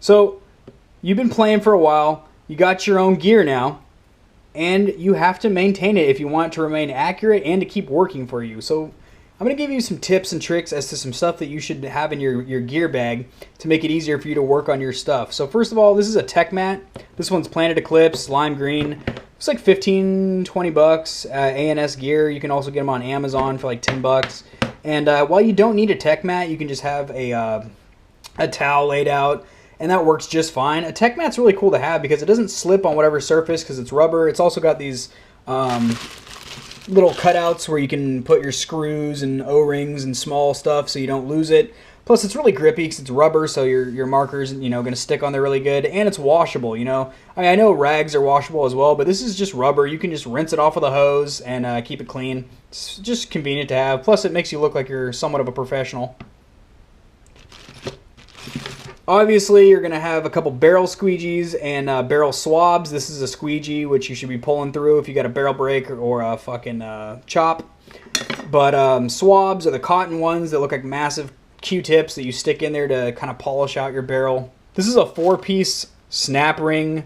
So you've been playing for a while, you got your own gear now, and you have to maintain it if you want it to remain accurate and to keep working for you. So I'm going to give you some tips and tricks as to some stuff that you should have in your gear bag to make it easier for you to work on your stuff. So first of all, this is a tech mat. This one's Planet Eclipse, lime green. It's like 15, 20 bucks. ANS gear. You can also get them on Amazon for like 10 bucks. And while you don't need a tech mat, you can just have a towel laid out, and that works just fine. A tech mat's really cool to have because it doesn't slip on whatever surface because it's rubber. It's also got these little cutouts where you can put your screws and O-rings and small stuff so you don't lose it. Plus, it's really grippy because it's rubber, so your marker's going to stick on there really good, and it's washable. I mean, I know rags are washable as well, but this is just rubber. You can just rinse it off with a hose and keep it clean. It's just convenient to have. Plus, it makes you look like you're somewhat of a professional. Obviously, you're going to have a couple barrel squeegees and barrel swabs. This is a squeegee, which you should be pulling through if you got a barrel break or a fucking chop. But swabs are the cotton ones that look like massive Q-tips that you stick in there to kind of polish out your barrel. This is a 4-piece snap ring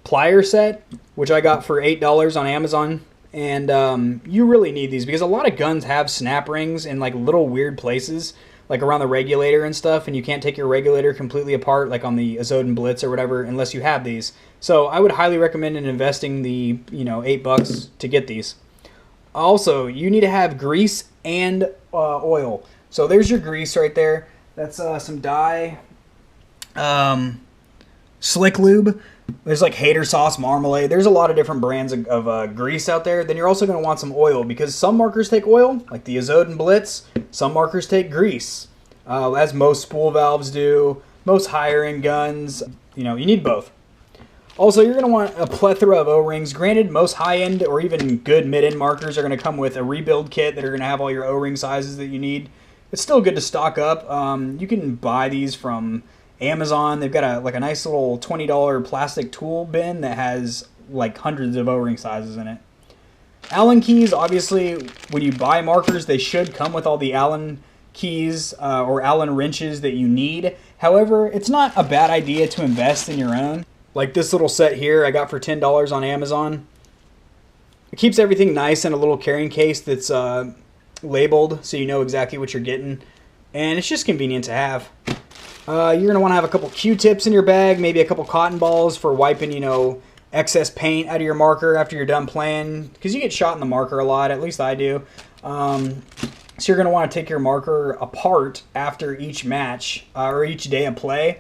plier set, which I got for $8 on Amazon. And you really need these because a lot of guns have snap rings in like little weird places, like around the regulator and stuff, and you can't take your regulator completely apart like on the Azod Blitz or whatever unless you have these. So I would highly recommend investing the $8 to get these. Also, you need to have grease and oil. So there's your grease right there. That's some dye, slick lube. There's like Hater Sauce, Marmalade. There's a lot of different brands of grease out there. Then you're also going to want some oil because some markers take oil, like the Azod Blitz. Some markers take grease, as most spool valves do. Most higher end guns, you need both. Also, you're going to want a plethora of O-rings. Granted, most high-end or even good mid-end markers are going to come with a rebuild kit that are going to have all your O-ring sizes that you need. It's still good to stock up. You can buy these from Amazon. They've got a nice little $20 plastic tool bin that has like hundreds of O-ring sizes in it. Allen keys, obviously, when you buy markers, they should come with all the Allen keys or Allen wrenches that you need. However, it's not a bad idea to invest in your own. Like this little set here I got for $10 on Amazon. It keeps everything nice in a little carrying case that's labeled so you know exactly what you're getting. And it's just convenient to have. You're going to want to have a couple Q-tips in your bag, maybe a couple cotton balls for wiping, excess paint out of your marker after you're done playing. Because you get shot in the marker a lot, at least I do. So you're going to want to take your marker apart after each match or each day of play.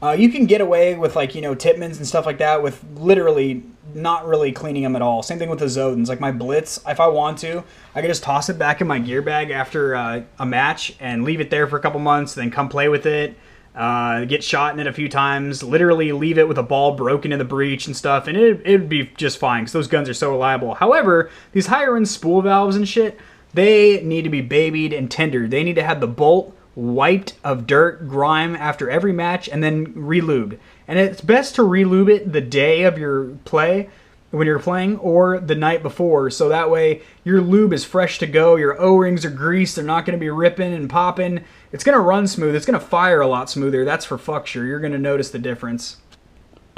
You can get away with Tippmans and stuff like that with literally not really cleaning them at all. Same thing with the Zodens. Like my Blitz, if I want to, I can just toss it back in my gear bag after a match and leave it there for a couple months, then come play with it. Get shot in it a few times, literally leave it with a ball broken in the breech and stuff, and it'd be just fine because those guns are so reliable. However, these higher end spool valves and shit, they need to be babied and tendered. They need to have the bolt wiped of dirt, grime after every match, and then relubed. And it's best to relube it the day of your play when you're playing or the night before, so that way your lube is fresh to go, your O-rings are greased, they're not going to be ripping and popping. It's going to run smooth, it's going to fire a lot smoother, that's for fuck sure. You're going to notice the difference.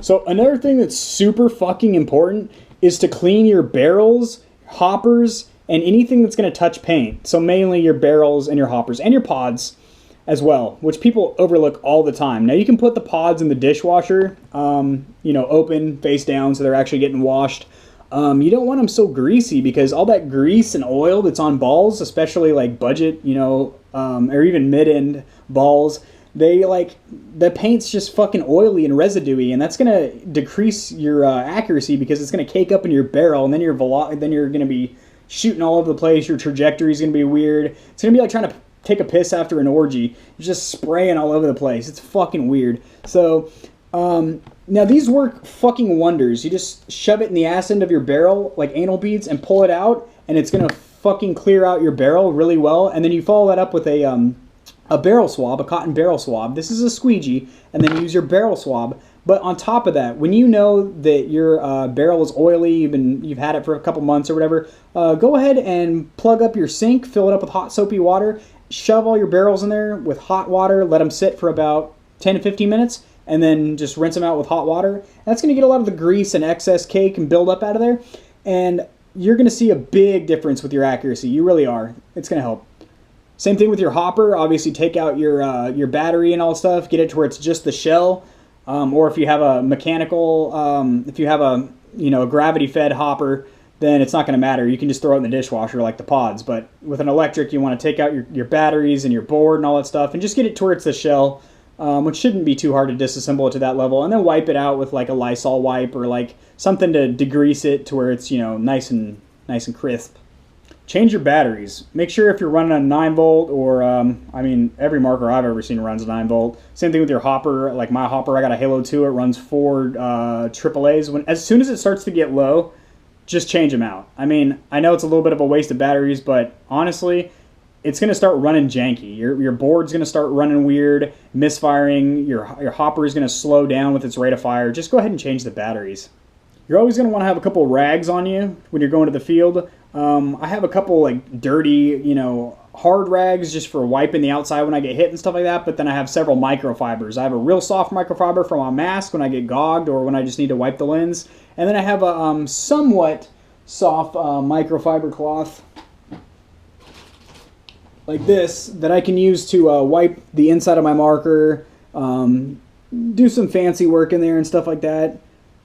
So another thing that's super fucking important is to clean your barrels, hoppers, and anything that's going to touch paint. So mainly your barrels and your hoppers and your pods as well, which people overlook all the time. Now you can put the pods in the dishwasher, open face down so they're actually getting washed. You don't want them so greasy because all that grease and oil that's on balls, especially like budget, or even mid-end balls, the paint's just fucking oily and residuey, and that's gonna decrease your accuracy because it's gonna cake up in your barrel, and then you're gonna be shooting all over the place. Your trajectory's gonna be weird. It's gonna be like trying to take a piss after an orgy. You're just spraying all over the place. It's fucking weird. So now these work fucking wonders. You just shove it in the ass end of your barrel like anal beads and pull it out, and it's gonna fucking clear out your barrel really well. And then you follow that up with a barrel swab, a cotton barrel swab. This is a squeegee, and then you use your barrel swab. But on top of that, when you know that your barrel is oily, you've had it for a couple months or whatever, go ahead and plug up your sink, fill it up with hot soapy water, shove all your barrels in there with hot water, let them sit for about 10 to 15 minutes, and then just rinse them out with hot water. That's going to get a lot of the grease and excess cake and build up out of there, and you're going to see a big difference with your accuracy. You really are. It's going to help. Same thing with your hopper. Obviously, take out your battery and all that stuff. Get it to where it's just the shell. Or if you have a mechanical, if you have a gravity-fed hopper, then it's not going to matter. You can just throw it in the dishwasher like the pods. But with an electric, you want to take out your batteries and your board and all that stuff, and just get it to where it's the shell, which shouldn't be too hard to disassemble it to that level. And then wipe it out with like a Lysol wipe or like something to degrease it to where it's nice and crisp. Change your batteries. Make sure if you're running a 9-volt or, every marker I've ever seen runs a 9-volt. Same thing with your hopper. Like my hopper, I got a Halo 2. It runs 4 AAAs. As soon as it starts to get low, just change them out. I mean, I know it's a little bit of a waste of batteries, but honestly, it's going to start running janky. Your board's going to start running weird, misfiring. Your hopper is going to slow down with its rate of fire. Just go ahead and change the batteries. You're always going to want to have a couple rags on you when you're going to the field. I have a couple like dirty, hard rags just for wiping the outside when I get hit and stuff like that, but then I have several microfibers. I have a real soft microfiber for my mask when I get gogged or when I just need to wipe the lens. And then I have a somewhat soft microfiber cloth like this that I can use to wipe the inside of my marker, do some fancy work in there and stuff like that.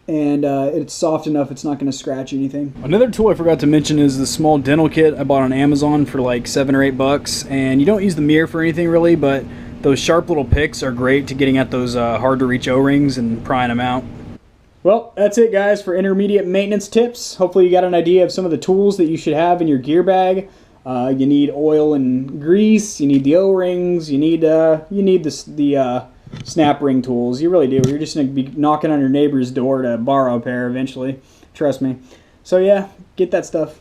And it's soft enough it's not going to scratch anything. Another tool I forgot to mention is the small dental kit I bought on Amazon for like $7 or $8. And you don't use the mirror for anything really, but those sharp little picks are great to getting at those hard to reach O-rings and prying them out. Well, that's it guys for intermediate maintenance tips. Hopefully you got an idea of some of the tools that you should have in your gear bag. You need oil and grease, you need the O-rings, you need the snap ring tools. You really do. You're just going to be knocking on your neighbor's door to borrow a pair eventually. Trust me. So yeah, get that stuff.